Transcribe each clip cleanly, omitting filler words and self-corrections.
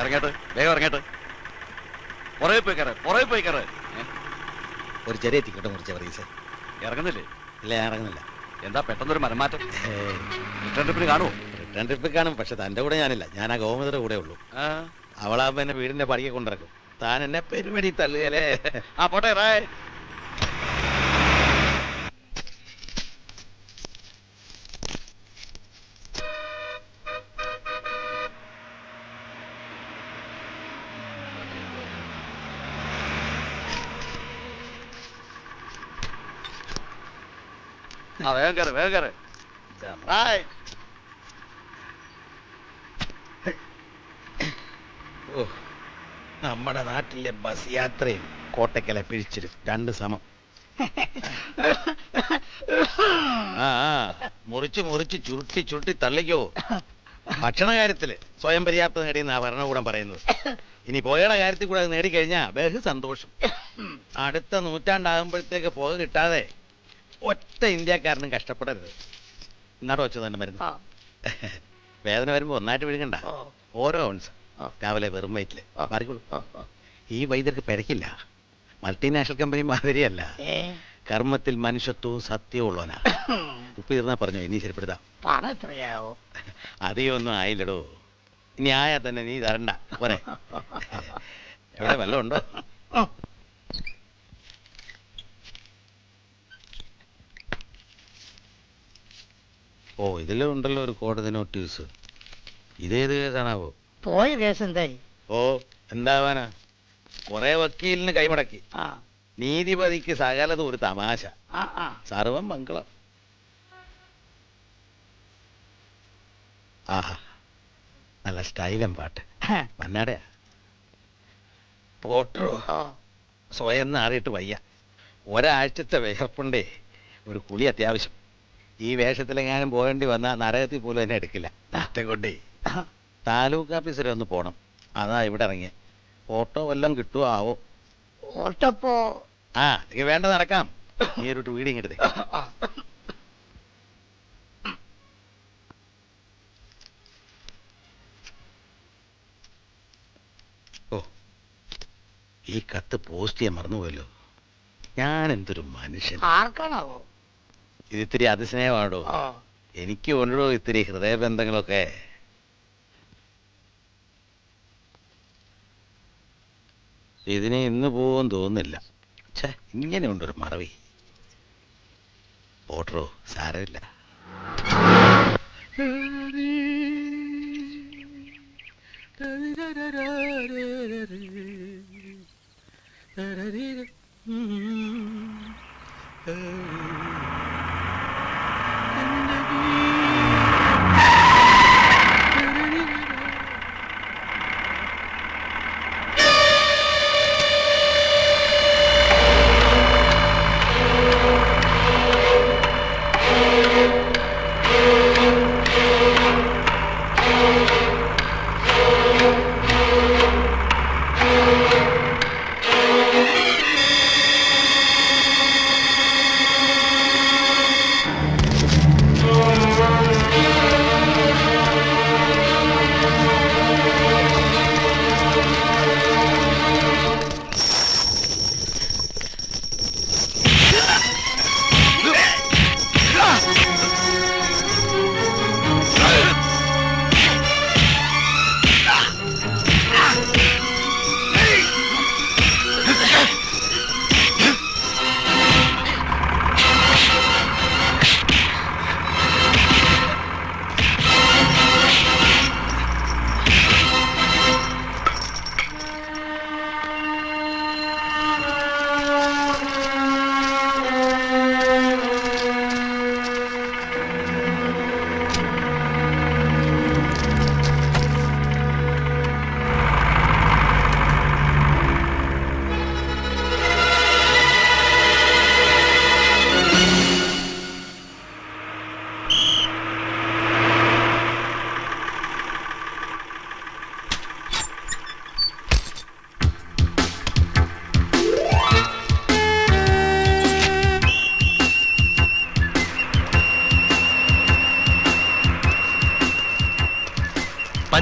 ഇറങ്ങട്ടെ, വേഗം ഇറങ്ങട്ടെ. പുറകെ പോയി കയറ്. ഒരു ചെറിയ ടിക്കറ്റ് മുറിച്ച പറയീസേ. ഇറങ്ങുന്നില്ലേ? ഇല്ല, ഞാൻ ഇറങ്ങുന്നില്ല. എന്താ പെട്ടെന്നൊരു മനംമാറ്റം? റിട്ടേൺ ട്രിപ്പിന് കാണുമോ? റിട്ടേൺ ട്രിപ്പിൽ കാണും, പക്ഷെ തൻ്റെ കൂടെ ഞാനില്ല. ഞാൻ ആ ഗോമതിയുടെ കൂടെ ഉള്ളൂ. അവളാകുമ്പോൾ എന്നെ വീടിൻ്റെ പടിയെ കൊണ്ടിറക്കും. താൻ എന്നെ പെരുമടി തള്ളുകയല്ലേ. ആ പോട്ടെ റായ്. വേഗം കയറ്. ഓ, നമ്മുടെ നാട്ടിലെ ബസ് യാത്രയും കോട്ടയ്ക്കലെ പിഴിച്ചിരും രണ്ട് സമം. ആ മുറിച്ച് ചുരുട്ടി തള്ളിക്കോ. ഭക്ഷണ കാര്യത്തില് സ്വയം പര്യാപ്തത നേടിയെന്നാ ഭരണകൂടം പറയുന്നത്. ഇനി പുകയുടെ കാര്യത്തിൽ കൂടെ അത് നേടിക്കഴിഞ്ഞാൽ ബഹു സന്തോഷം. അടുത്ത നൂറ്റാണ്ടാകുമ്പോഴത്തേക്ക് പുക കിട്ടാതെ ഒറ്റ ഇന്ത്യക്കാരനും കഷ്ടപ്പെടരുത്. ഇന്നാടോ വെച്ച് തന്നെ മരുന്ന്. വേദന വരുമ്പോൾ ഒന്നായിട്ട് വിഴുങ്ങണ്ട, ഓരോ ഔൺസ് രാവിലെ വെറും വയറ്റില് മാറിക്കോളൂ. ഈ വൈദ്യർക്ക് പിഴക്കില്ല. Multinational company മാതിരിയല്ല. കർമ്മത്തിൽ മനുഷ്യത്വവും സത്യവും ഉള്ളവനാ. ഉപ്പ് തീർന്നാ പറഞ്ഞോ, ഇനി ശരിപ്പെടുത്താം. അധികമൊന്നും ആയില്ലടോ. ഇനി ആയാ തന്നെ നീ തരണ്ട. പോരെ, എവിടെ വല്ലതും ഉണ്ടോ? ഓ, ഇതിലുണ്ടല്ലോ ഒരു കോടതി നോട്ടീസ്. ഇതേത് കേസാണാവോ? പോയ കേസ് എന്തായി? ഓ, എന്താവാനാ, കുറെ വക്കീലിന് കൈമടക്കി. നീതിപതിക്ക് സകലതും ഒരു തമാശ, സർവം മംഗളം. ആഹാ, നല്ല സ്റ്റൈലം പാട്ട്. മന്നാടയാ പോട്ടോ. സ്വയം നാറിയിട്ട് വയ്യ. ഒരാഴ്ചത്തെ വിയർപ്പുണ്ടേ, ഒരു കുളി അത്യാവശ്യം. ഈ വേഷത്തിലെങ്ങാനും പോകേണ്ടി വന്നാൽ നരകത്തിൽ പോലും എന്നെ എടുക്കില്ല. നാറ്റം കൊണ്ടേ താലൂക്ക് ഓഫീസറെ ഒന്ന് പോണം. അതാ ഇവിടെ ഇറങ്ങിയ. ഓട്ടോ വല്ലതും കിട്ടുമോ ആവോ? ഓട്ടപ്പോ എനിക്ക് വേണ്ട, നടക്കാം. നീ ഒരു വീഡിങ് എടുത്തേ. ഓ, ഈ കത്ത് പോസ്റ്റ് ചെയ്യാൻ മറന്നുപോയല്ലോ. ഞാൻ എന്തൊരു മനുഷ്യൻ. ആർക്കാണാവോ? ഇതിത്തിരി അതിസ്നേഹമാണോ? എനിക്ക് ഉണ്ടോ ഇത്തിരി ഹൃദയബന്ധങ്ങളൊക്കെ. ഇതിനെ ഇന്ന് പോകുമെന്ന് തോന്നുന്നില്ല. ഛേ, ഇങ്ങനെയുണ്ടൊരു മറവി. ഓട്ടറോ, സാരമില്ല.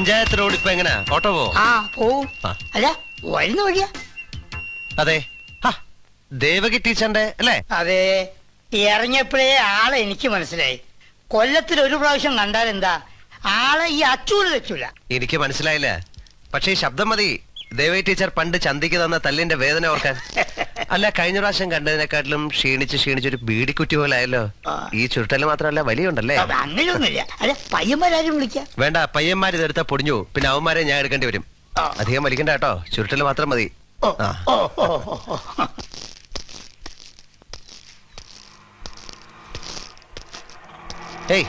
പഞ്ചായത്ത് റോഡ് ഇപ്പൊ എങ്ങനെയാ? ഓട്ടോ പോവോ? ആ പോവും. ആ. അല്ല വരുന്ന വഴിയാ. അതെ. ദേവകി ടീച്ചറിന്റെ അല്ലേ? അതെ, ഇറങ്ങിയപ്പോഴേ ആളെ എനിക്ക് മനസ്സിലായി. കൊല്ലത്തിൽ ഒരു പ്രാവശ്യം കണ്ടാൽ എന്താ, ആളെ ഈ അച്ചൂര് തെറ്റൂല. എനിക്ക് മനസ്സിലായില്ല, പക്ഷേ ഈ ശബ്ദം മതി ദേവകി ടീച്ചർ പണ്ട് ചന്തിക്ക് തന്ന തല്ലിന്റെ വേദന ഓർക്കാൻ. അല്ല, കഴിഞ്ഞ പ്രാവശ്യം കണ്ടതിനെക്കാട്ടിലും ക്ഷീണിച്ചൊരു ബീഡിക്കുറ്റി പോലെ ആയല്ലോ. ഈ ചുരുട്ടല് മാത്രമല്ല, വലിയുണ്ടല്ലേ? അങ്ങനെയൊന്നുമില്ല. അല്ല പയ്യന്മാരും വിളിക്കാം. വേണ്ട, പയ്യന്മാർ ഇതെടുത്താ പൊടിഞ്ഞു, പിന്നെ അവന്മാരെ ഞാൻ എടുക്കേണ്ടി വരും. അധികം വലിക്കണ്ട കേട്ടോ, ചുരുട്ടല് മാത്രം മതി. ആ. ഏയ്,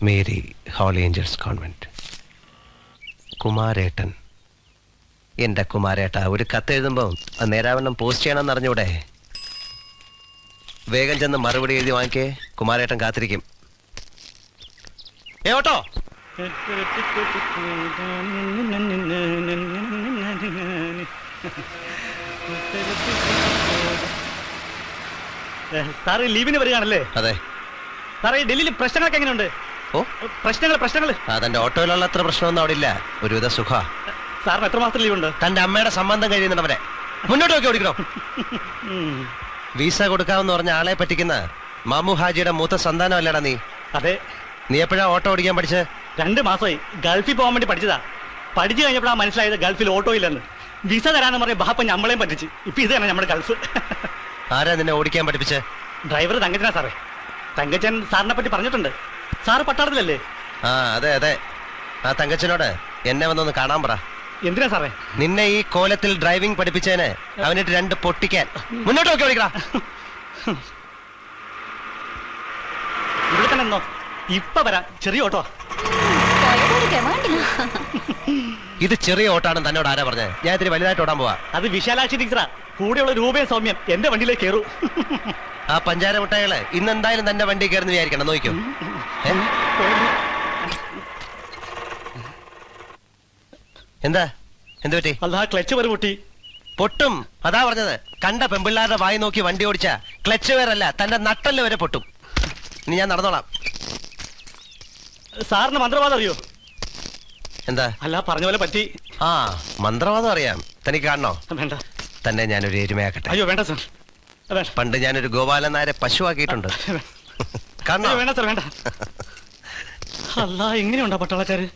മേരി ഹോളി ഏഞ്ചൽസ് കോൺവെന്റ്. കുമാരേട്ടൻ. എന്റെ കുമാരേട്ട, ഒരു കത്ത് എഴുതുമ്പോ നേരാവണ്ണം പോസ്റ്റ് ചെയ്യണമെന്ന് അറിഞ്ഞൂടെ? വേഗം ചെന്ന് മറുപടി എഴുതി വാങ്ങിക്കേ, കുമാരേട്ടൻ കാത്തിരിക്കും. ഓട്ടോ. സാറ് ലീവിന് വരികയാണല്ലേ? അതെ. സാറേ, ഡൽഹിയിൽ പ്രശ്നങ്ങളൊക്കെ എങ്ങനെയുണ്ട്? ഓ, പ്രശ്നങ്ങൾ അതെന്റെ ഓട്ടോയിലുള്ള അത്ര പ്രശ്നമൊന്നും അവിടെ ഇല്ല. ഒരുവിധ സുഖ. സാറിന് എത്ര മാസത്തെ ലീവുണ്ട്? തന്റെ അമ്മയുടെ സംബന്ധം കഴിയുന്നുണ്ടവരെ മുന്നോട്ട് നോക്കി ഓടിക്കണോ? വീസ കൊടുക്കാമെന്ന് പറഞ്ഞ ആളെ പറ്റിക്കുന്ന മാമു ഹാജിയുടെ മൂത്ത സന്താനം അല്ലടാ നീ? അതെ. നീ എപ്പോഴാ ഓട്ടോ ഓടിക്കാൻ പഠിച്ചത്? 2 മാസമായി. ഗൾഫിൽ പോകാൻ വേണ്ടി പഠിച്ചതാ. പഠിച്ചു കഴിഞ്ഞപ്പോഴാണ് മനസ്സിലായത് ഗൾഫിൽ ഓട്ടോ ഇല്ലെന്ന്. വിസ തരാന്ന് പറഞ്ഞ ബാപ്പ ഞമ്മളെയും പറ്റിച്ച്. ഇപ്പൊ ഇത് തന്നെ നമ്മുടെ ഗൾഫ്. ആരാ നിന്നെ ഓടിക്കാൻ പഠിപ്പിച്ചേ? ഡ്രൈവർ തങ്കച്ചനാ സാറേ. തങ്കച്ചൻ സാറിനെ പറ്റി പറഞ്ഞിട്ടുണ്ട്. സാറ് പട്ടാളത്തിലല്ലേ? ആ, അതെ അതെ. ആ തങ്കച്ചനോട് എന്നെ വന്നൊന്ന് കാണാൻ പറ. എന്തിനാ സാറേ? നിന്നെ ഈ കോലത്തിൽ ഡ്രൈവിംഗ് പഠിപ്പിച്ചേന് അവനിട്ട് 2 പൊട്ടിക്കാൻ. മുന്നോട്ട് നോക്കി ഓടിക്കടാ. ഇവിടെ തന്നെ എന്നോ? ഇപ്പൊ വരാം. ചെറിയ ഓട്ടോ. ഇത് ചെറിയ ഓട്ടാണെന്ന് തന്നോട് ആരാ പറഞ്ഞത്? ഞാൻ ഇത്തിരി വലുതായിട്ട് ഓടാൻ പോവാ. അത് വിശാലാക്ഷി ടീച്ചറാ. കൂടെയുള്ള രൂപയും സൗമ്യം എന്റെ വണ്ടിയിലേക്ക് കയറൂ. ആ പഞ്ചാര മുട്ടായികള് ഇന്ന് എന്തായാലും തന്റെ വണ്ടി കയറുന്ന വിചാരിക്കണം. നോക്കിക്കോ. എന്താ എന്ത് പറ്റി? അല്ലാ, ക്ലച്ച് വരെ പൊട്ടി. പൊട്ടും, അതാ പറഞ്ഞത്. കണ്ട പെമ്പിള്ളാരുടെ വായി നോക്കി വണ്ടി ഓടിച്ച ക്ലച്ച് വേറല്ല, തന്റെ നട്ടല് വരെ പൊട്ടും. ഇനി ഞാൻ നടന്നോളാം. സാറിന് മന്ത്രവാദം അറിയോ? എന്താ? അല്ല, പറഞ്ഞ പോലെ പറ്റി. ആ, മന്ത്രവാദം അറിയാം. തനിക്ക് കാണണോ? വേണ്ട. തന്നെ ഞാനൊരു എരുമയാക്കട്ടെ. അയ്യോ വേണ്ട സാർ. വേണ്ട. പണ്ട് ഞാനൊരു ഗോപാലൻ നായരെ പശുവാക്കിയിട്ടുണ്ട്. കാണണോ? വേണ്ട സാർ, വേണ്ട. അല്ല, എങ്ങനെയുണ്ടാ പട്ടാളക്കാര്?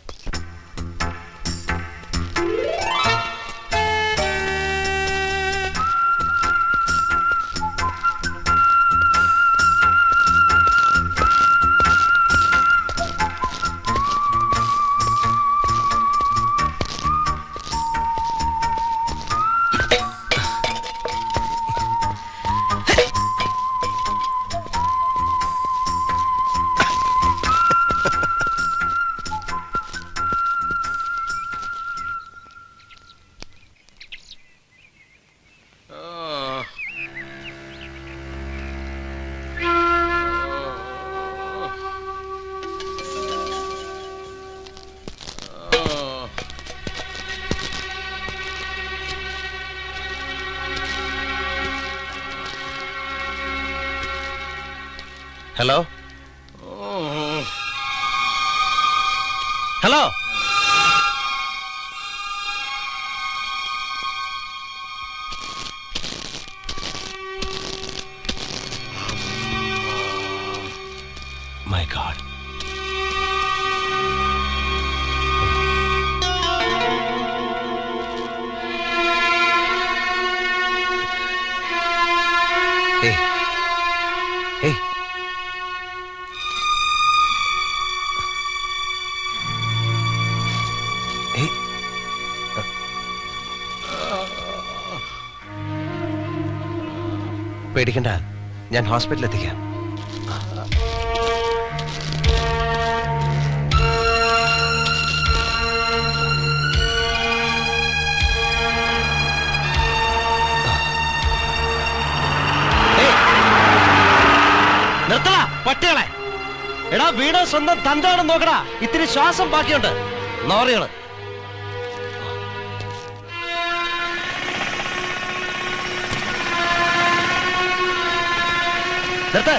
Hello hello. My God. Hey. Hey. Hey. പേടിക്കണ്ട, ഞാൻ ഹോസ്പിറ്റലിൽ എത്തിക്കാം. നിർത്തടാ പട്ടികളെ. എടാ വീട് വീട് സ്വന്തം തന്താണെന്ന് നോക്കടാ. ഇത്തിരി ശ്വാസം ബാക്കിയുണ്ട്. നോറികള് നിർത്ത്.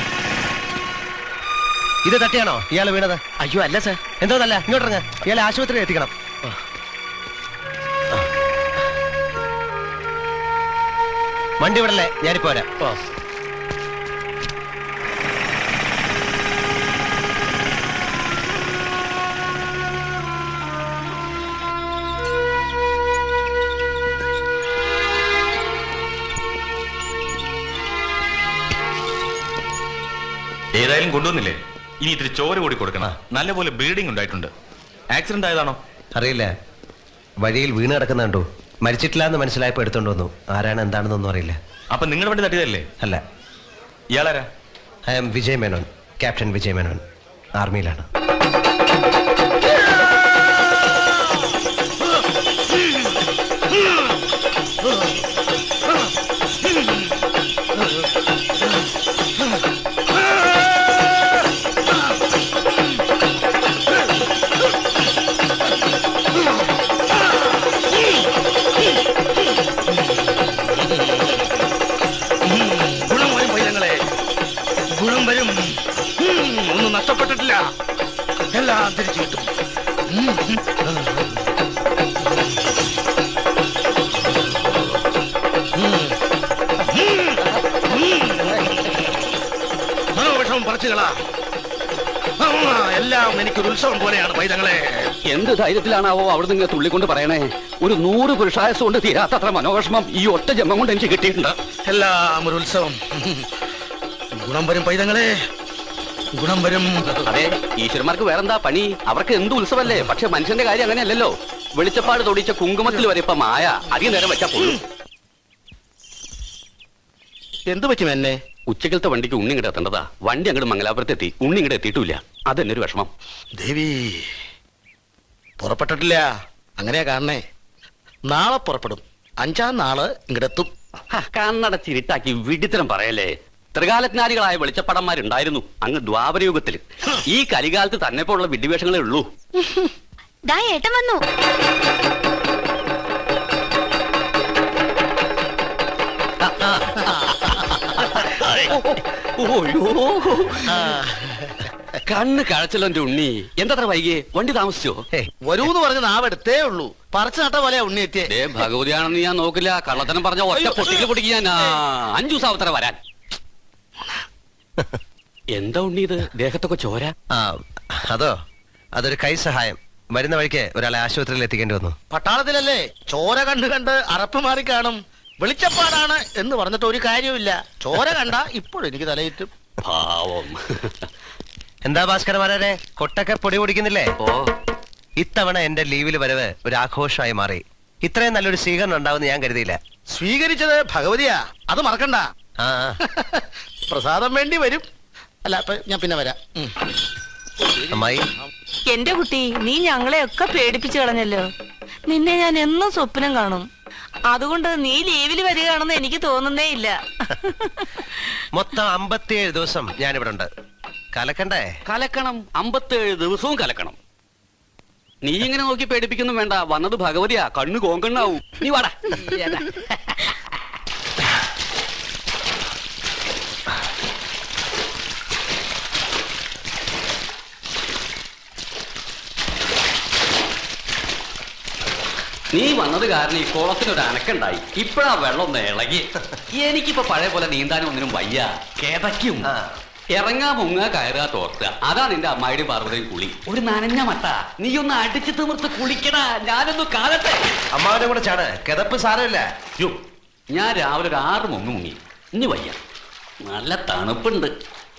ഇത് തട്ടിയാണോ ഇയാള് വീണത്? അയ്യോ അല്ല സാർ. എന്തോന്നല്ല, ഇങ്ങോട്ടിറങ്ങ. ഇയാളെ ആശുപത്രിയിൽ എത്തിക്കണം. വണ്ടി വിടല്ലേ, ഞാനിപ്പോ വരാം. ഏതായാലും കൊണ്ടുവന്നില്ലേ, ഇനി ഇത്തിരി ചോര കൂടി കൊടുക്കണം. നല്ലപോലെ ബ്ലീഡിംഗ് ഉണ്ടായിട്ടുണ്ട്. ആക്സിഡന്റ് ആയതാണോ? അറിയില്ല, വഴിയിൽ വീണ് കിടക്കുന്ന കണ്ടു. മരിച്ചിട്ടില്ല എന്ന് മനസ്സിലായപ്പോ എടുത്തോണ്ട് വന്നു. ആരാണ് എന്താണെന്നൊന്നും അറിയില്ല. അപ്പൊ നിങ്ങളുടെ വണ്ടി തട്ടിയതല്ലേ? അല്ല. ഇയാളാരാ? I am Vijay Menon, captain Vijay Menon. ആർമിയിലാണ്. ഗുണം വരും. ഒന്നും നഷ്ടപ്പെട്ടിട്ടില്ല, എല്ലാം തിരിച്ചു കിട്ടും. മനോവിഷമം പറിച്ചുകളാ. എല്ലാം എനിക്കൊരു ഉത്സവം പോലെയാണ് പൈതങ്ങളെ. എന്ത് ധൈര്യത്തിലാണാവോ അവിടെ നിങ്ങൾ തുള്ളിക്കൊണ്ട് പറയണേ? ഒരു 100 പുരുഷായസം കൊണ്ട് തീരാത്തത്ര മനോവിഷമം ഈ ഒറ്റ ജന്മം കൊണ്ട് എനിക്ക് കിട്ടിയിട്ടുണ്ട്. എല്ലാം ഒരു ഉത്സവം. ഗുണം വരും പൈതങ്ങളെ, ഗുണം വരും. അതെ, ഈശ്വരന്മാർക്ക് വേറെന്താ പണി? അവർക്ക് എന്ത് ഉത്സവല്ലേ. പക്ഷെ മനുഷ്യന്റെ കാര്യം അങ്ങനെയല്ലല്ലോ. വെളിച്ചപ്പാട് തൊടിച്ച കുങ്കുമത്തിൽ വരെ ഇപ്പൊ മായ. അധികം നേരം വെച്ചാ പോലും. എന്ത് പറ്റും എന്നെ? ഉച്ചക്കലത്തെ വണ്ടിക്ക് ഉണ്ണി ഇങ്ങോട്ട് എത്തേണ്ടതാ. വണ്ടി അങ്ങോട്ട് മംഗലാപുരത്ത് എത്തി, ഉണ്ണി ഇങ്ങോട്ട് എത്തിയിട്ടില്ല. അതെന്നെ ഒരു വിഷമം. ദേവി, പുറപ്പെട്ടിട്ടില്ല. അങ്ങനെയാ കാണണേ. നാളെ പുറപ്പെടും. 5-ാം നാള് ഇങ്ങടെത്തും. കണ്ണടച്ചിരിട്ടാക്കി വിഡിത്തരം പറയല്ലേ. ത്രികാലജ്ഞാനികളായ വെളിച്ചപ്പടന്മാരുണ്ടായിരുന്നു അങ്ങ് ദ്വാപരയുഗത്തിൽ. ഈ കലികാലത്ത് തന്നെ പോലുള്ള വിഡ്ഢിവേഷങ്ങളേ ഉള്ളൂ. ഏട്ടൻ വന്നു. കണ്ണ് കഴച്ചല്ലോ എന്റെ ഉണ്ണി. എന്താ വൈകിയേ? വണ്ടി താമസിച്ചോ? വരൂന്ന് പറഞ്ഞ നാവെടുത്തേ ഉള്ളൂ. പറിച്ചു നട്ട പോലെ ഉണ്ണി എത്തിയേ. ഭഗവതിയാണെന്ന് ഞാൻ നോക്കില്ല. കള്ളത്തനം പറഞ്ഞ ഒറ്റ പൊട്ടിക്ക് ഞാൻ 5 ദിവസം അവത്തര വരാൻ. എന്താ ഉണ്ണി ഇത്? ദേഹത്തൊക്കെ ചോര. അതോ, അതൊരു കൈ സഹായം. വരുന്ന വഴിക്ക് ഒരാളെ ആശുപത്രിയിൽ എത്തിക്കേണ്ടി വന്നു. പട്ടാളത്തിലല്ലേ, ചോര കണ്ട് കണ്ട് അറപ്പ് മാറി കാണും. വെളിച്ചപ്പാടാണ് എന്ന് പറഞ്ഞിട്ട് ഒരു കാര്യമില്ല. ചോര കണ്ട ഇപ്പോഴും എനിക്ക് തലയിട്ടും. പാവം. എന്താ ഭാസ്കരമാരെ, കൊട്ടൊക്കെ പൊടി പൊടിക്കുന്നില്ലേ? ഓ, ഇത്തവണ എന്റെ ലീവിൽ വരവ് ഒരു ആഘോഷമായി മാറി. ഇത്രയും നല്ലൊരു സ്വീകരണം ഉണ്ടാവുമെന്ന് ഞാൻ കരുതിയില്ല. സ്വീകരിച്ചത് ഭഗവതിയാ, അത് മറക്കണ്ട. ആ പ്രസാദം വേണ്ടി വരും. അല്ല, അപ്പൊ ഞാൻ പിന്നെ വരാം. അമ്മായി, എന്റെ കുട്ടി, നീ ഞങ്ങളെയൊക്കെ പേടിപ്പിച്ചു കളഞ്ഞല്ലോ. നിന്നെ ഞാൻ എന്നും സ്വപ്നം കാണും. അതുകൊണ്ട് നീ ലീവിൽ വരികയാണെന്ന് എനിക്ക് തോന്നുന്നേ ഇല്ല. മൊത്തം 57 ദിവസം ഞാനിവിടെ ഉണ്ട്. കലക്കണ്ടേ? കലക്കണം. 57 ദിവസവും കലക്കണം. നീ ഇങ്ങനെ നോക്കി പേടിപ്പിക്കൊന്നും വേണ്ട. വന്നത് ഭഗവതിയാ, കണ്ണു കോങ്കണ്ണാവും. നീ വാടാ. നീ വന്നത് കാരണം ഈ കുളത്തിനൊരു അനക്കുണ്ടായി. ഇപ്പഴാ വെള്ളം ഒന്ന് ഇളകി. എനിക്കിപ്പോ പഴയ പോലെ നീന്താനും ഒന്നിനും വയ്യ. കിതയ്ക്കും. ഇറങ്ങാ മുങ്ങാ കയറാ തോർത്തുക. അതാ നിന്റെ അമ്മായിയുടെ പാർവതിയും കുളി. ഒരു നനഞ്ഞ മട്ട. നീ ഒന്ന് അടിച്ചു തിമിർത്ത് കുളിക്കടാ. ഞാനൊന്ന് കാണട്ടെ. അമ്മാവനെ കൂടെ ചാട്, കിതപ്പ് സാരമില്ല. ഞാൻ രാവിലെ ഒരു 6 മുങ്ങി. ഇനി വയ്യ. നല്ല തണുപ്പുണ്ട്.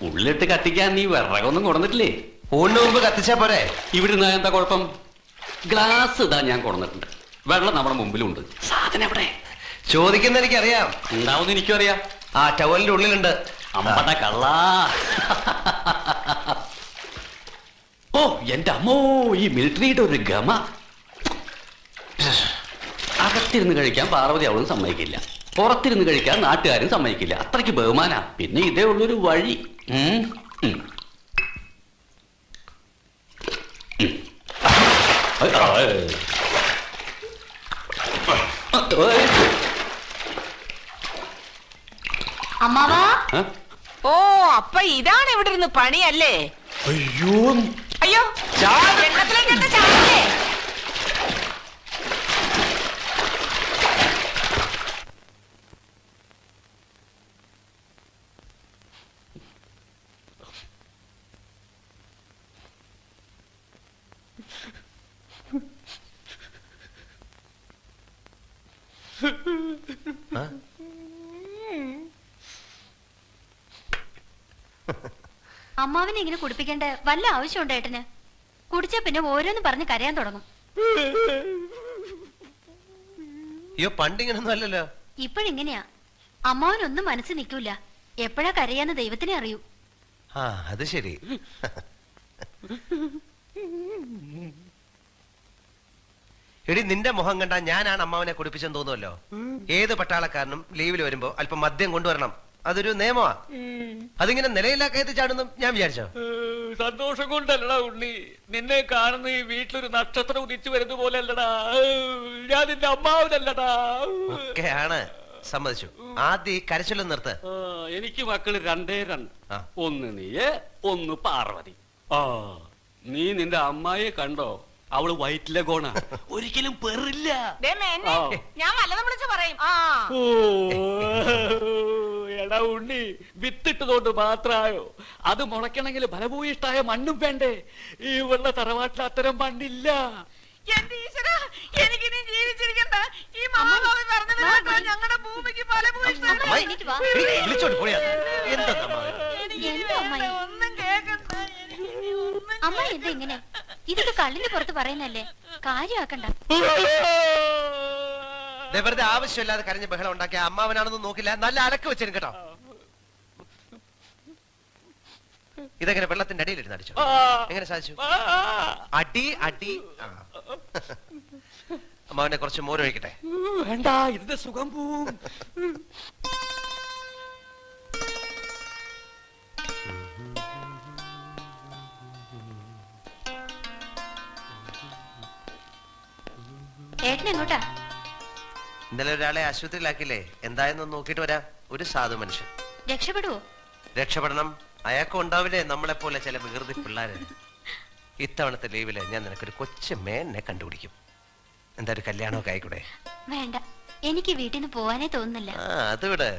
ഉള്ളിട്ട് കത്തിക്കാൻ നീ വിറകൊന്നും കൊടുന്നിട്ടില്ലേ? ഊണിന് മുമ്പ് കത്തിച്ചാ പോരെ? ഇവിടുന്ന് എന്താ കുഴപ്പം? ഗ്ലാസ് ഇതാ ഞാൻ കൊടുന്നിട്ടുണ്ട്. വെള്ളം നമ്മുടെ മുമ്പിലുണ്ട്. സാധനം എവിടെ? ചോദിക്കുന്ന എനിക്കറിയാം. ഉണ്ടാവുന്ന എനിക്കും അറിയാം. ആ ടവലിന്റെ ഉള്ളിലുണ്ട്. അമ്പട കള്ള. ഓ എന്റെ അമ്മോ, ഈ മിലിറ്ററിയുടെ ഒരു ഗമ. അകത്തിരുന്ന് കഴിക്കാൻ പാർവതി അവളും സമ്മതിക്കില്ല. പുറത്തിരുന്ന് കഴിക്കാൻ നാട്ടുകാരും സമ്മതിക്കില്ല. അത്രയ്ക്ക് ബഹുമാനാ. പിന്നെ ഇതേ ഉള്ളൊരു വഴി. അമ്മാവാ. ഓ, അപ്പൊ ഇതാണ് ഇവിടെ ഇരുന്ന് പണിയല്ലേ? അയ്യോ അയ്യോ, വെള്ളത്തിലേക്കൊക്കെ ചാടല്ലേ? അമ്മാവിനെ ഇങ്ങനെ കുടിപ്പിക്കേണ്ട വല്ല ആവശ്യമുണ്ട് ഏട്ടന്? കുടിച്ചാ പിന്നെ ഓരോന്ന് പറഞ്ഞ് കരയാൻ തുടങ്ങും. അയ്യോ പണ്ടിങ്ങനൊന്നും അല്ലല്ലോ. ഇപ്പോഴിങ്ങനെയാ. അമ്മാവനൊന്നും മനസ്സിൽ നിൽക്കൂല. എപ്പോഴാ കരയാന്ന് ദൈവത്തിനെ അറിയൂ. ആ അത് ശരി. എടി നിന്റെ മുഖം കണ്ടാ ഞാനാണ് അമ്മാവനെ കുടിപ്പിച്ചെന്ന് തോന്നുമല്ലോ. ഏത് പട്ടാളക്കാരനും ലീവിൽ വരുമ്പോ അല്പം മദ്യം കൊണ്ടുവരണം. അതൊരു നിയമമാ. അതിങ്ങനെ നിലയില്ലാ കയറ്റി ചാടുന്നു ഞാൻ വിചാരിച്ചോ? സന്തോഷം കൊണ്ടല്ലടാ ഉണ്ണി, നിന്നെ കാണുന്ന ഈ വീട്ടിലൊരു നക്ഷത്രം ഉദിച്ചു വരുന്ന പോലെ അല്ലടാ. ഞാൻ നിന്റെ അമ്മാവനല്ലടാ. ഒക്കെയാണ്, സമ്മതിച്ചു. ആദ്യം ഈ കരച്ചിലും നിർത്ത്. എനിക്ക് മക്കള് രണ്ടേ രണ്ട്. ഒന്ന് നീയെ, ഒന്ന് പാർവതി. നീ നിന്റെ അമ്മായിയെ കണ്ടോ? അവള് വയറ്റിലെ കോണ, ഒരിക്കലും പെറില്ല. ഞാൻ വല്ലതും വിളിച്ചു പറയും. എടാ ഉണ്ണി, വിത്തിട്ടതുകൊണ്ട് മാത്രായോ? അത് മുളയ്ക്കണമെങ്കിൽ ഫലഭൂയിഷ്ടായ മണ്ണും വേണ്ടേ? ഈ വെള്ള തറവാട്ടിൽ അത്തരം മണ്ണില്ല. എന്റെ ഈശ്വര, എനിക്കിനി ജീവിച്ചിരിക്കണ്ട. ഈ മഹാഭാവി പറഞ്ഞു ഞങ്ങളുടെ ഭൂമിക്ക് വിളിച്ചോട്ട് പോയാ ഒന്നും കേൾക്കണ്ട. അമ്മ എന്താ ഇങ്ങനെ? ഇതൊക്കെ കള്ളിന്റെ പുറത്ത് പറയുന്നല്ലേ, കാര്യമാക്കണ്ട. വെറുതെ ആവശ്യമില്ലാതെ കരഞ്ഞ ബഹളം ഉണ്ടാക്കിയ അമ്മാവനാണെന്ന് നോക്കില്ല. നല്ല അലക്ക് വെച്ചിരും കേട്ടോ. ഇതെങ്ങനെ വെള്ളത്തിന്റെ അടിയിലിരുന്ന് അടിച്ചു? എങ്ങനെ സാധിച്ചു? അടി അടി. അമ്മാവനെ കുറച്ച് മോരൊഴിക്കട്ടെ? വേണ്ട, ഇതിന്റെ സുഖം പോവും. ഏട്ടൻ എങ്ങോട്ടാ? ഇന്നലെ ഒരാളെ ആശുപത്രിയിലാക്കില്ലേ, എന്തായെന്ന് നോക്കിട്ട് വരാം. ഒരു സാധു മനുഷ്യൻ. രക്ഷപ്പെടുവോ? രക്ഷപ്പെടണം. അയാൾക്കും ഉണ്ടാവില്ലേ നമ്മളെ പോലെ ചില വികൃതി പിള്ളേര്. ഇത്തവണത്തെ ലീവില് ഞാൻ നിനക്കൊരു കൊച്ചു മേനെ കണ്ടുപിടിക്കും. എന്താ ഒരു കല്യാണമൊക്കെ ആയിക്കൂടെ? വേണ്ട, എനിക്ക് വീട്ടിൽ നിന്ന് പോവാനേ തോന്നുന്നില്ല. അത് വിടെ.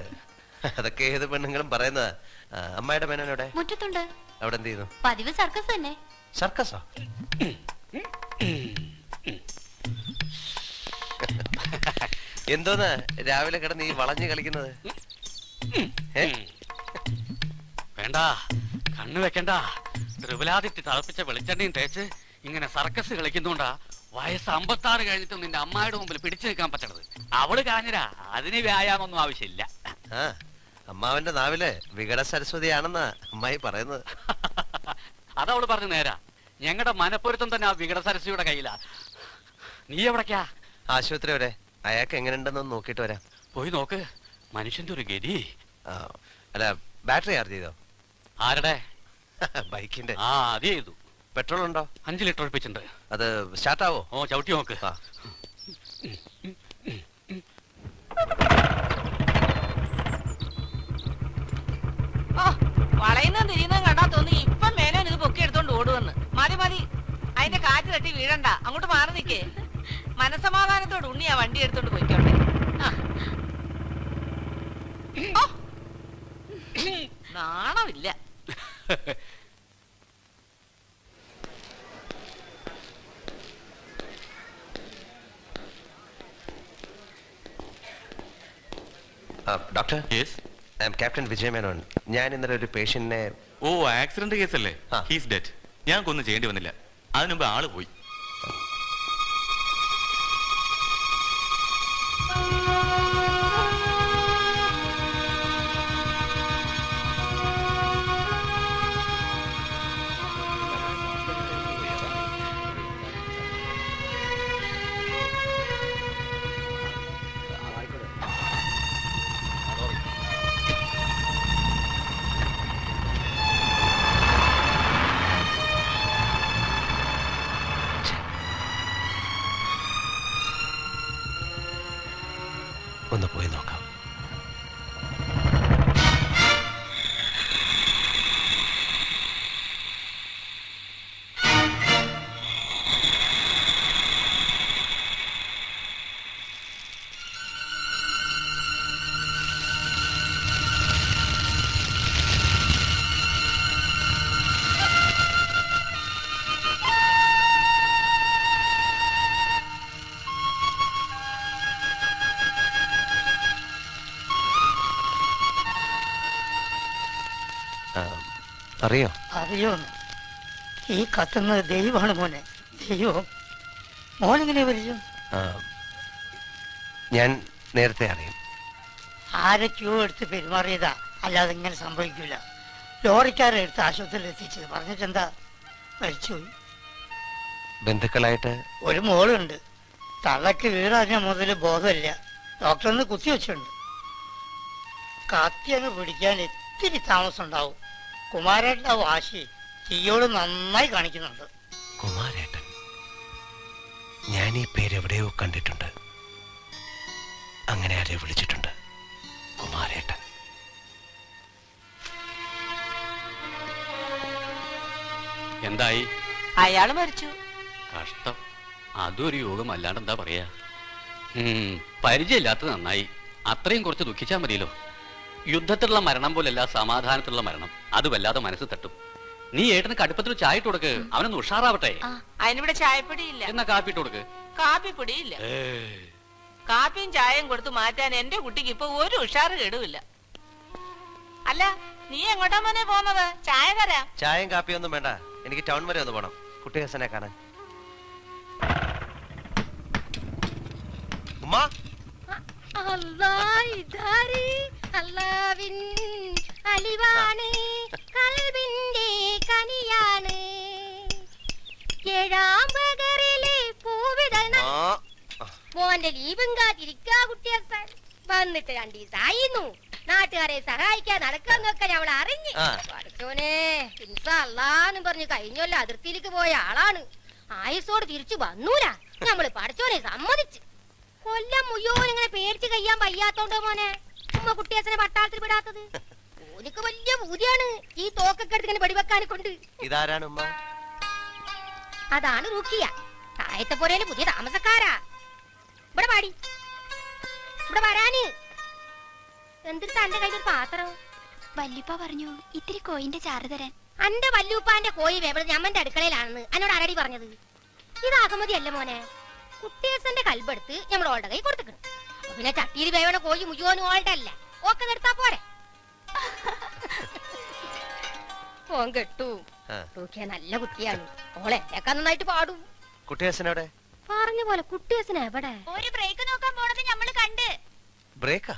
അതൊക്കെ ഏത് പെണ്ണുങ്ങളും പറയുന്നതാ. അമ്മായിയുടെ മേനോടെ മുറ്റത്തുണ്ട്. അവിടെ എന്ത് ചെയ്യുന്നു? പതിവ് സർക്കസ് തന്നെ. സർക്കസോ? എന്തോന്ന് രാവിലെ കിടന്ന് ഈ വളഞ്ഞു കളിക്കുന്നത്? വേണ്ട, കണ്ണു വെക്കണ്ട. ത്രിപുലാദിറ്റ് തിളപ്പിച്ച വെളിച്ചെണ്ണയും തേച്ച് ഇങ്ങനെ സർക്കസ് കളിക്കുന്നുണ്ടാ വയസ്സ് 56 കഴിഞ്ഞിട്ടും നിന്റെ അമ്മായിയുടെ മുമ്പിൽ പിടിച്ചു നിൽക്കാൻ പറ്റണത്. അവള് കാഞ്ഞരാ, അതിന് വ്യായാമൊന്നും ആവശ്യമില്ല. അമ്മാവന്റെ നാവില് വികട സരസ്വതിയാണെന്നാ അമ്മായി പറയുന്നത്. അതവള് പറഞ്ഞു നേരാ. ഞങ്ങളുടെ മനപ്പൊരുത്തം തന്നെ ആ വികട സരസ്വതിയുടെ കയ്യിലാ. നീ എവിടേക്കാ? ആശുപത്രി വരെ. അയാൾക്ക് എങ്ങനെയുണ്ടെന്ന് നോക്കിട്ട് വരാം. പോയി നോക്ക്. മനുഷ്യന്റെ ഒരു ഗതി. അല്ല, ബാറ്ററി ചാർജ് ചെയ്തോ? ആരുടെ? ബൈക്കിന്റെ. അത് ചെയ്തു. പെട്രോൾ ഉണ്ടോ? 5 ലിറ്റർ ഒഴിപ്പിച്ചിട്ടുണ്ട്. അത് സ്റ്റാർട്ടാവോ? ഓ, ചവിട്ടി നോക്ക്. വളയുന്നതും തിരിയുന്നതും കണ്ടാ തോന്നി ഇപ്പം മേനോൻ ഇത് പൊക്കി എടുത്തോണ്ട് ഓടുവന്ന്. മതി മതി, അതിന്റെ കാറ്റ് തട്ടി വീഴണ്ട. അങ്ങോട്ട് മാറി നിക്കേ. മനസമാധാനത്തോട് ഉണ്ണി ആ വണ്ടി എടുത്തോണ്ട് പോയിക്കോട്ടെ. നാണമില്ല. Doctor, I am captain Vijay Menon. ഞാൻ ഇന്നലെ ഒരു പേഷ്യന്റിനെ... ഓ, ആക്സിഡന്റ് കേസല്ലേ? He's dead. ഞങ്ങൾക്കൊന്നും ചെയ്യേണ്ടി വന്നില്ല. അതിനുമുമ്പ് ആള് പോയി. ഒന്ന് പോയി നോക്കാം. അറിയോ? അറിയോന്ന്? ഈ കത്തുന്നത് ദൈവമാണ് മോനെ, ദൈവം. മോനെങ്ങനെ പരിചയം? ഞാൻ നേരത്തെ അറിയും. ആരൊക്കെയോ എടുത്ത് പെരുമാറിയതാ, അല്ലാതെ ഇങ്ങനെ സംഭവിക്കൂല. ലോറിക്കാരെ എടുത്ത് ആശുപത്രിയിൽ എത്തിച്ചത്. പറഞ്ഞിട്ടെന്താ? മരിച്ചുപോയി. ബന്ധുക്കളായിട്ട് ഒരു മോളുണ്ട്. തള്ളക്ക് വീടറിഞ്ഞ മുതൽ ബോധമില്ല. ഡോക്ടറിന് കുത്തി വെച്ചിട്ടുണ്ട്. കത്തി അങ്ങ് പിടിക്കാൻ ഇത്തിരി താമസം ഉണ്ടാവും. കുമാരേട്ടൻ്റെ വാശി തീയോട് നന്നായി കാണിക്കുന്നുണ്ട്. കുമാരേട്ടൻ, ഞാൻ ഈ പേര് എവിടെയോ കണ്ടിട്ടുണ്ട്. അങ്ങനെ ആരെ വിളിച്ചിട്ടുണ്ട്? കുമാരേട്ടൻ. എന്തായി? അയാള് മരിച്ചു. കഷ്ടം. അതൊരു യോഗം അല്ലാണ്ട് എന്താ പറയാ. പരിചയമില്ലാത്തത് നന്നായി. അത്രയും കുറച്ച് ദുഃഖിച്ചാൽ മതിയല്ലോ. യുദ്ധത്തിലുള്ള മരണം പോലല്ല സമാധാനത്തിലുള്ള മരണം. അത് വല്ലാതെ മനസ്സ് തട്ടും. നീ ഏട്ടന് കടുപ്പത്തിൽ ചായ ഇട്ട് കൊടുക്ക്, അവനൊന്ന് ഉഷാറാവട്ടെ. അതിനിവിടെ ചായപ്പൊടിയില്ല. എന്നാ കാപ്പി ഇട്ട് കൊടുക്ക്. കാപ്പിപ്പൊടിയില്ല. കാപ്പിയും ചായയും കൊടുത്ത് മാറ്റാൻ എന്റെ കുട്ടിക്ക് ഇപ്പൊ ഒരു ഉഷാറ് കേടുമില്ല. അല്ല, നീ എങ്ങോട്ടാ മോനെ പോന്നത്? ചായ തരാം. ചായയും കാപ്പിയൊന്നും വേണ്ട, എനിക്ക് ടൗൺ വരെ ഒന്ന് പോണം കുട്ടി ഹസനെ കാണാൻ. ഉമ്മ, അല്ലാവിൻ അലിവാണ്, കൽവിന്റെ കനിയാണ്, ഏഴാം പകറിലെ പൂവിടൽ. മോന്റെ ലീവും കാത്തിരിക്കാ കുട്ടിയസൻ. വന്നിട്ട് 2 ദിവസമായിരുന്നു. നാട്ടുകാരെ സഹായിക്കാൻ നടക്കാന്നൊക്കെ ഞങ്ങൾ അറിഞ്ഞ്. പഠിച്ചോനെ, അല്ലാന്നും പറഞ്ഞ് കഴിഞ്ഞൊല്ല അതിർത്തിയിലേക്ക് പോയ ആളാണ്. ആയുസോട് തിരിച്ചു വന്നൂല. നമ്മള് പഠിച്ചോനെ സമ്മതിച്ച്. കൊല്ലം മുഴുവൻ ഇങ്ങനെ പേടിച്ച് കഴിയാൻ വയ്യാത്തോണ്ടോ മോനെ ഉമ്മ കുട്ടിയസനെ പട്ടാളത്തിൽ വിടാത്തത്? ഓനിക്ക് വലിയ പൂതിയാണ് ഈ തോക്കൊക്കെ എടുത്ത് ഇങ്ങനെ വെടിവെക്കാനെ കൊണ്ട്. ഇതാരാണ് ഉമ്മ? അതാണ് റുക്കിയ, താഴത്തെ പോരേല് പുതിയ താമസക്കാരാ. ഇവിടെ പാടി, ഇവിടെ വരാന്. എന്തിനാ എന്റെ കയ്യിലൊരു പാത്രം? വല്യപ്പ പറഞ്ഞു ഇത്തിരി കോയിന്റെ ചാറ് തരാൻ. അന്റെ വല്യൂപ്പാന്റെ കോഴി വേവത് ഞമ്മന്റെ അടുക്കളയിലാണെന്ന് എന്നോട് ആരടി പറഞ്ഞത്? ഇത് അഹമ്മദിയല്ല മോനെ. കുട്ടിയസന്റെ കൽബെടുത്ത് നമ്മൾ ഓളുടെ കൈ കൊടുത്തിക്കണം. പിന്നെ ചട്ടിയിൽ വേവണ കോഴി മുഴുവനും ഓളുടെ അല്ല, ഓക്കെ നിർത്താ പോരെ. ഓൻ കെട്ടു. നല്ല കുട്ടിയാണ്. ഓളെ എന്നേക്കാ നന്നായിട്ട് പാടും. കുട്ടിയസനോടെ പറഞ്ഞ പോലെ കുട്ടിയസന എവിടെ? ഒരു ബ്രേക്ക് നോക്കാൻ പോണത് നമ്മള് കണ്ട്. ബ്രേക്കാ?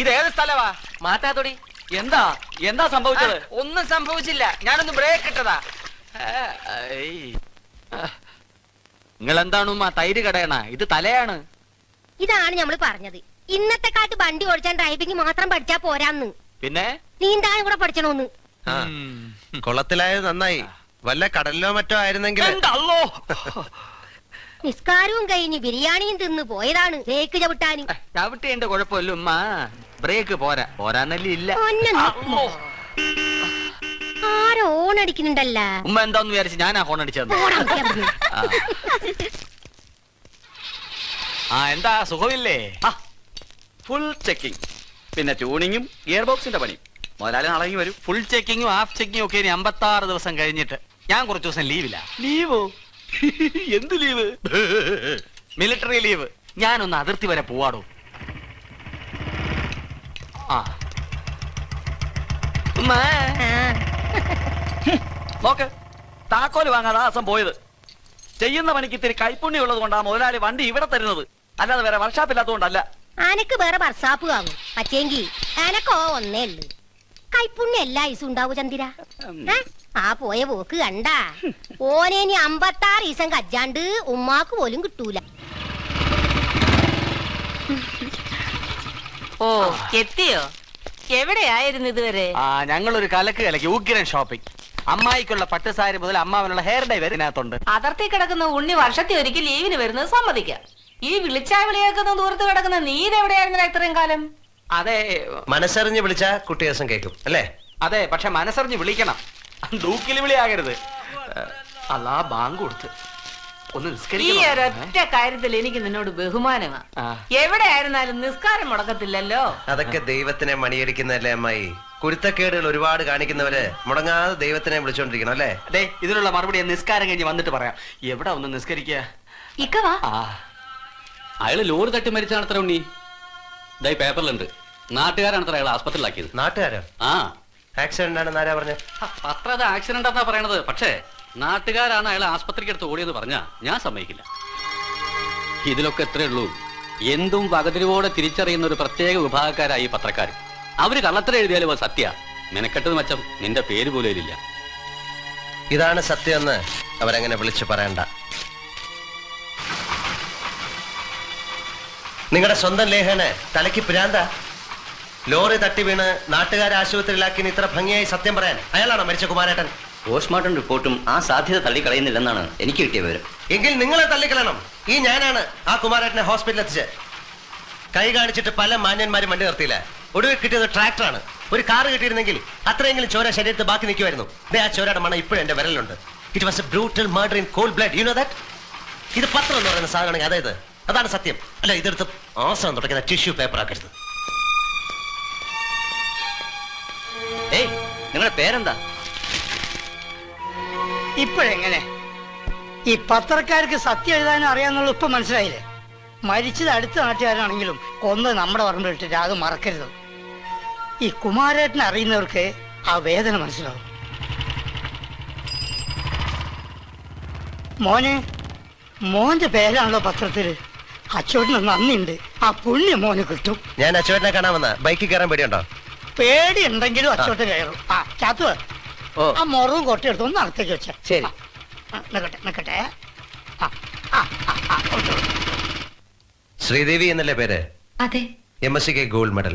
ഇതേത് സ്ഥലവാ? മാറ്റാത്തൊടി. എന്താ എന്താ സംഭവിച്ചത്? ഒന്നും സംഭവിച്ചില്ല, ഞാനൊന്ന് ബ്രേക്ക് ഇട്ടതാ. നിങ്ങൾ എന്താണ് തൈര് കടയണ? ഇത് തലയാണ്. ഇതാണ് ഞമ്മള് പറഞ്ഞത്. ഇന്നത്തെ കാട്ട് വണ്ടി ഓടിച്ചാൻ ഡ്രൈവിംഗ് മാത്രം പഠിച്ചാ പോരാന്ന്. പിന്നെ നീന്താനും കൂടെ പഠിച്ചണോന്ന്. കൊള്ളത്തിലായത് നന്നായി. വല്ല കടലിലോ മറ്റോ ആയിരുന്നെങ്കിൽ. നിസ്കാരവും കഴിഞ്ഞ് ബിരിയാണിയും തിന്ന് പോയതാണ് ബ്രേക്ക് ചവിട്ടാന്. ചവിട്ടേണ്ട കുഴപ്പമില്ല ഉമ്മ, ബ്രേക്ക് പോരാ. പോരാന്നല്ലേ ഇല്ല. ആരോ ഓണടിക്കുന്നുണ്ടല്ല. ഉമ്മ എന്താന്ന് വിചാരിച്ച് ഞാനാ ഹോൺ അടിച്ചത്. എന്താ സുഖമില്ലേ? ഫുൾ ചെക്കിംഗ്, പിന്നെ ട്യൂണിങ്ങും ഗിയർ ബോക്സിന്റെ പണി. മുതലാളി നാളെ വരും. ഫുൾ ചെക്കിങ്ങും ഹാഫ് ചെക്കിങ്ങും ഒക്കെ ഇനി 56 ദിവസം കഴിഞ്ഞിട്ട്. ഞാൻ കുറച്ച് ദിവസം ലീവില്ല. ലീവോ? എന്ത് ലീവ്? Military leave. ഞാനൊന്ന് അതിർത്തി വരെ പോവാടോ. നോക്ക്, താക്കോല് വാങ്ങാതെ ആസം പോയത്. ചെയ്യുന്ന പണിക്ക് ഇത്തിരി കൈപ്പുണ്യം ഉള്ളത് കൊണ്ടാ മുതലാളി വണ്ടി ഇവിടെ തരുന്നത്, അല്ലാതെ വേറെ വർഷാപ്പില്ലാത്തതുകൊണ്ടല്ല. അനക്ക് വേറെ വർഷാപ്പ് കാണും പച്ചേങ്കി അനക്കോ ഒന്നേ ഉള്ളു. കൈപ്പുണ്യം എല്ലാ ദിവസം ഉണ്ടാവൂ ചന്ദിര. ആ പോയ പോക്ക് കണ്ടാ ഓനെ ഇനി 56 ദിവസം കജ്ജാണ്ട് ഉമ്മാക്ക് പോലും കിട്ടൂല. ഓ എത്തിയോ? എവിടെയായിരുന്നു ഇതുവരെ? ഞങ്ങളൊരു കലക്കി ഉഗ്രൻ ഷോപ്പിംഗ്. അമ്മായിക്കുള്ള പട്ടുസാരി മുതൽ അമ്മാവനുള്ള ഹെയർ ഡൈ വരെ ഇതിനകത്തുണ്ട്. അതിർത്തി കിടക്കുന്ന ഉണ്ണി വർഷത്തിൽ ഒരിക്കൽ ലീവിന് വരുന്നത് സമ്മതിക്കാം. ഈ വിളിച്ചാ വിളിയേക്കുന്ന ദൂരത്ത് കിടക്കുന്ന നീ ഇതെവിടെയായിരുന്നില്ല ഇത്രയും കാലം? അതെ, മനസ്സറിഞ്ഞ് വിളിച്ചാ കുട്ടി ദിവസം കേൾക്കും അല്ലേ? അതെ, പക്ഷെ മനസ്സറിഞ്ഞ് വിളിക്കണം, ദൂക്കിൽ വിളിയാകരുത്. അല്ലാ ബാങ്ക് കൊടുത്ത് ഒന്ന് ഈ ഒരൊറ്റ കാര്യത്തിൽ എനിക്ക് നിന്നോട് ബഹുമാനമാ. എവിടെയായിരുന്നാലും നിസ്കാരം മുടക്കത്തില്ലല്ലോ. അതൊക്കെ ദൈവത്തിനെ മണിയടിക്കുന്നതല്ലേ അമ്മായി. കുരുത്തക്കേടുകൾ ഒരുപാട് കാണിക്കുന്നവര് മുടങ്ങാതെ ദൈവത്തിനെ വിളിച്ചോണ്ടിരിക്കണം അല്ലേ? അതെ, ഇതിനുള്ള മറുപടി നിസ്കാരം കഴിഞ്ഞ് വന്നിട്ട് പറയാം. എവിടെ ഒന്ന് നിസ്കരിക്കുക? അയാള് ലോറി തട്ടി മരിച്ചാണത്ര ഉണ്ണി. ഇതായി പേപ്പറിലുണ്ട്. നാട്ടുകാരാണത്ര അയാൾ ആസ്പത്രിയിലാക്കിയത്. നാട്ടുകാരോ? ആ, ആക്സിഡന്റ് ആണെന്ന് ആരാ പറഞ്ഞത്? പത്ര അത് ആക്സിഡന്റ് ആണെന്നാ പറയണത്. പക്ഷേ നാട്ടുകാരാണ് അയാൾ ആസ്പത്രിക്ക് അടുത്ത് ഓടിയെന്ന് പറഞ്ഞാ ഞാൻ സമ്മതിക്കില്ല. ഇതിലൊക്കെ എത്രേ ഉള്ളൂ. എന്തും വകതിരിവോടെ തിരിച്ചറിയുന്ന ഒരു പ്രത്യേക വിഭാഗക്കാരായി പത്രക്കാർ. അവര് കള്ളത്തര എഴുതിയാലും അത് സത്യ. മെനക്കെട്ടത് മച്ചം നിന്റെ പേര് പോലും ഇല്ല. ഇതാണ് സത്യമെന്ന് അവരങ്ങനെ വിളിച്ചു പറയണ്ട. നിങ്ങളുടെ സ്വന്തം ലേഖന് തലയ്ക്ക് പിരാന്ത. ലോറി തട്ടി വീണ് നാട്ടുകാരെ ആശുപത്രിയിലാക്കി ഇത്ര ഭംഗിയായി സത്യം പറയാൻ അയാളാണോ മരിച്ച കുമാരേട്ടൻ? പോസ്റ്റ്മോർട്ടം റിപ്പോർട്ടും ആ സാധ്യത തള്ളിക്കളയുന്നില്ലെന്നാണ് എനിക്ക് കിട്ടിയ വിവരം. എങ്കിൽ നിങ്ങളെ തള്ളിക്കളയണം. ഈ ഞാനാണ് ആ കുമാരേട്ടനെ ഹോസ്പിറ്റലിൽ എത്തിച്ച്. കൈ കാണിച്ചിട്ട് പല മാന്യന്മാരും വണ്ടി നിർത്തിയില്ല. ഒടുവിൽ കിട്ടിയത് ട്രാക്ടറാണ്. ഒരു കാറ് കിട്ടിയിരുന്നെങ്കിൽ അത്രയെങ്കിലും ചോര ശരീരത്തിൽ ബാക്കി നിൽക്കുമായിരുന്നു. ആ ചോരയുടെ മണം ഇപ്പോഴും എന്റെ വിരലുണ്ട്. It was a brutal murder in cold blood. You know that? ഇത് പത്രം എന്ന് പറയുന്ന സാധനമാണെങ്കിൽ അതായത് അതാണ് സത്യം. അല്ല, ഇതെടുത്ത് ആസം തുടക്കുന്ന ടിഷ്യൂ പേപ്പർ ആക്കരുത്. ഏയ്, നിങ്ങളുടെ പേരെന്താ? ഇപ്പോഴെങ്ങനെ ഈ പത്രക്കാർക്ക് സത്യം എഴുതാനും അറിയാന്നുള്ള ഇപ്പൊ മനസ്സിലായില്ലേ? മരിച്ചത് അടുത്ത നാട്ടുകാരാണെങ്കിലും കൊന്ന് നമ്മുടെ പറമ്പിലിട്ടിട്ട് അത് മറക്കരുത്. ഈ കുമാരേട്ടനെ അറിയുന്നവർക്ക് ആ വേദന മനസ്സിലാവും. മോന്റെ പേരാണല്ലോ പത്രത്തില്. അച്ചോട്ടിന് നന്ദിയുണ്ട്. ആ പുണ്യം മോന് കിട്ടും. ഞാൻ അച്ചോട്ടിനെ കാണാൻ വന്ന. ബൈക്കിൽ കയറാൻ പേടിയുണ്ടോ? പേടി ഉണ്ടെങ്കിലും അച്ചോട്ട് കയറും. ആ ചാത്തു, ആ മുറവും കൊട്ടെടുത്ത് ഒന്ന് അകത്തേക്ക് വെച്ച. ശരി, നിക്കട്ടെ. ശ്രീദേവി എന്നല്ലേ പേര്? അതെ. MSc gold medal.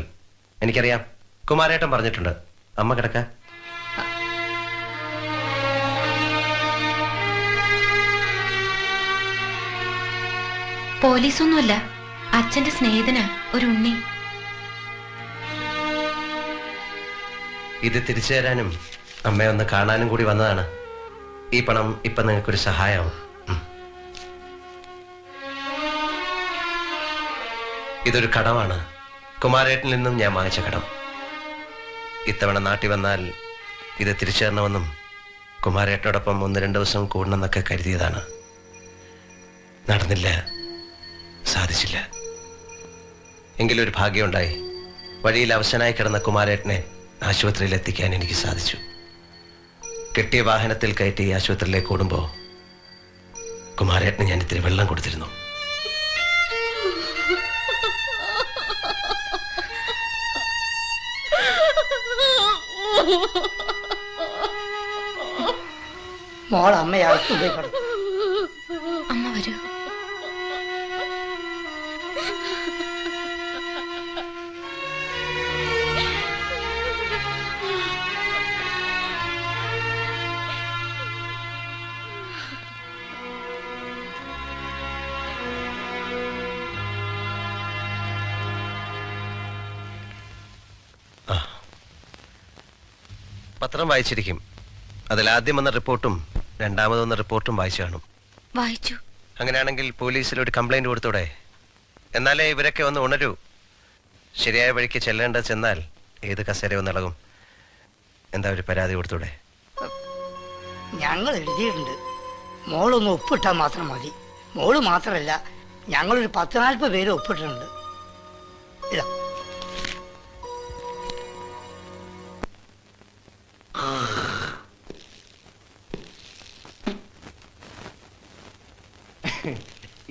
എനിക്കറിയാം. കുമാരേട്ടൻ പറഞ്ഞിട്ടുണ്ട്. അമ്മ കിടക്ക. പോലീസൊന്നുമല്ല, അച്ഛന്റെ സ്നേഹിതനാ ഒരു ഉണ്ണി. ഇത് തിരിച്ചു തരാനും അമ്മയെ ഒന്ന് കാണാനും കൂടി വന്നതാണ്. ഈ പണം ഇപ്പൊ നിങ്ങൾക്കൊരു സഹായമാവും. ഇതൊരു കടമാണ്. കുമാരേട്ടനിൽ നിന്നും ഞാൻ വാങ്ങിച്ച കടം. ഇത്തവണ നാട്ടിൽ വന്നാൽ ഇത് തിരിച്ചു തരണമെന്നും കുമാരേട്ടനോടൊപ്പം 1-2 ദിവസം കൂടണമെന്നൊക്കെ കരുതിയതാണ്. നടന്നില്ല, സാധിച്ചില്ല. എങ്കിലും ഒരു ഭാഗ്യമുണ്ടായി. വഴിയിൽ അവശനായി കിടന്ന കുമാരേട്ടനെ ആശുപത്രിയിൽ എത്തിക്കാൻ എനിക്ക് സാധിച്ചു. കെട്ടിയ വാഹനത്തിൽ കയറ്റി ആശുപത്രിയിലേക്ക് ഓടുമ്പോ കുമാരേട്ടന് ഞാൻ ഇത്തിരി വെള്ളം കൊടുത്തിരുന്നു. മോൾ അമ്മയകത്തു പോയി കിടന്നു. അമ്മ വരൂ. പത്രം വായിച്ചിരിക്കും. അതിൽ ആദ്യം വന്ന റിപ്പോർട്ടും രണ്ടാമത് വന്ന റിപ്പോർട്ടും വായിച്ചു കാണും. വായിച്ചു. അങ്ങനെയാണെങ്കിൽ പോലീസിൽ ഒരു കംപ്ലൈന്റ് കൊടുത്തൂടെ? എന്നാലേ ഇവരൊക്കെ ഒന്ന് ഉണരൂ. ശരിയായ വഴിക്ക് ചെല്ലേണ്ടത് ചെന്നാൽ ഏത് കസേരയും ഇളകും. എന്താ ഒരു പരാതി കൊടുത്തൂടെ? ഞങ്ങൾ എഴുതിയിട്ടുണ്ട്. മോളൊന്ന് ഒപ്പിട്ടാൽ മാത്രം മതി. മോള് മാത്രമല്ല, ഞങ്ങളൊരു 10-40 പേര് ഒപ്പിട്ടിട്ടുണ്ട്. ഇതാ.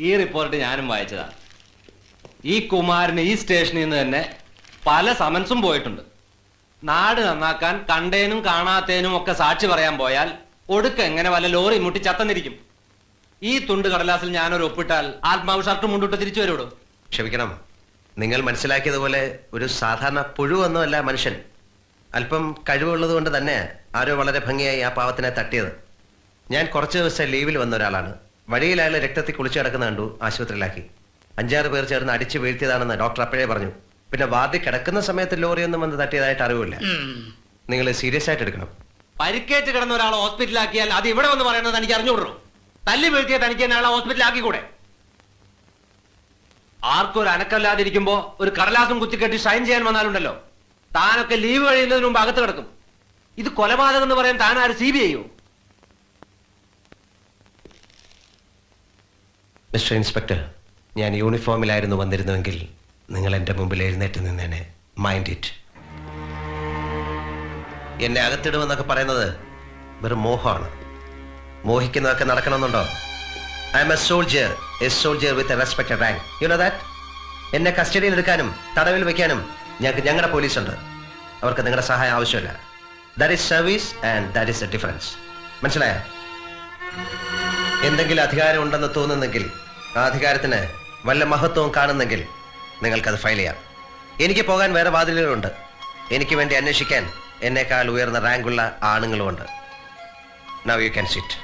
ഈ റിപ്പോർട്ട് ഞാനും വായിച്ചതാ. ഈ കുമാരന് ഈ സ്റ്റേഷനിൽ നിന്ന് തന്നെ പല സമൻസും പോയിട്ടുണ്ട്. നാട് നന്നാക്കാൻ കണ്ടേനും കാണാത്തേനും ഒക്കെ സാക്ഷി പറയാൻ പോയാൽ ഒടുക്ക എങ്ങനെ വല്ല ലോറി മുട്ടി ചത്തന്നിരിക്കും. ഈ തുണ്ട് കടലാസിൽ ഞാനൊരു ഒപ്പിട്ടാൽ ആത്മാവ് ഷർട്ട് മുണ്ടിട്ട് തിരിച്ചു വരുവിടും. ക്ഷമിക്കണം, നിങ്ങൾ മനസ്സിലാക്കിയതുപോലെ ഒരു സാധാരണ പുഴുവൊന്നുമല്ല മനുഷ്യൻ. അല്പം കഴിവുള്ളത് കൊണ്ട് തന്നെ ആരോ വളരെ ഭംഗിയായി ആ പാവത്തിനെ തട്ടിയത്. ഞാൻ കുറച്ച് ദിവസം ലീവിൽ വന്ന ഒരാളാണ്. വഴിയിൽ അയാൾ രക്തത്തിൽ കുളിച്ചു കിടക്കുന്ന കണ്ടു, ആശുപത്രിയിലാക്കി. 5-6 പേർ ചേർന്ന് അടിച്ചു വീഴ്ത്തിയതാണെന്ന് ഡോക്ടർ അപ്പോഴേ പറഞ്ഞു. പിന്നെ വാർഡിൽ കിടക്കുന്ന സമയത്ത് ലോറിയൊന്നും വന്ന് തട്ടിയതായിട്ട് അറിവില്ല. നിങ്ങൾ സീരിയസ് ആയിട്ട് എടുക്കണം. പരിക്കേറ്റ് കിടന്ന ഒരാളെ ഹോസ്പിറ്റലാക്കിയാൽ അത് ഇവിടെ വന്ന് പറയുന്നത് തനിക്ക് അറിഞ്ഞുകൊള്ളൂ. തല്ലി വീഴ്ത്തിയ തനിക്ക് തന്നെ ആളെ ഹോസ്പിറ്റലാക്കിക്കൂടെ? ആർക്കും ഒരു അനക്കല്ലാതിരിക്കുമ്പോ ഒരു കടലാസും കുത്തിക്കെട്ടി ഷൈൻ ചെയ്യാൻ വന്നാലുണ്ടല്ലോ, താനൊക്കെ ലീവ് കഴിയുന്നതിന് മുമ്പ് അകത്ത് കിടക്കും. ഇത് കൊലപാതകം എന്ന് പറയാൻ താൻ ആര് CBI? മിസ്റ്റർ ഇൻസ്പെക്ടർ, ഞാൻ യൂണിഫോമിലായിരുന്നു വന്നിരുന്നുവെങ്കിൽ നിങ്ങൾ എന്റെ മുമ്പിൽ എഴുന്നേറ്റ് നിന്നേനെ. Mind it. എന്നെ അകത്തിടുമെന്നൊക്കെ പറയുന്നത് വെറും മോഹമാണ്. മോഹിക്കുന്നതൊക്കെ നടക്കണമെന്നുണ്ടോ? I am a soldier with a respected rank. You know that. എന്നെ കസ്റ്റഡിയിൽ എടുക്കാനും തടവിൽ വെക്കാനും ഞങ്ങളുടെ പോലീസുണ്ട്. അവർക്ക് നിങ്ങളുടെ സഹായം ആവശ്യമില്ല. That is service and that is A difference. മനസ്സിലായോ? എന്തെങ്കിലും അധികാരം ഉണ്ടെന്ന് തോന്നുന്നെങ്കിൽ, ആ അധികാരത്തിന് വല്ല മഹത്വവും കാണുന്നെങ്കിൽ നിങ്ങൾക്കത് ഫയൽ ചെയ്യാം. എനിക്ക് പോകാൻ വേറെ വാതിലുകളുണ്ട്. എനിക്ക് വേണ്ടി അന്വേഷിക്കാൻ എന്നേക്കാൾ ഉയർന്ന റാങ്കുള്ള ആണുങ്ങളുമുണ്ട്. Now you can sit.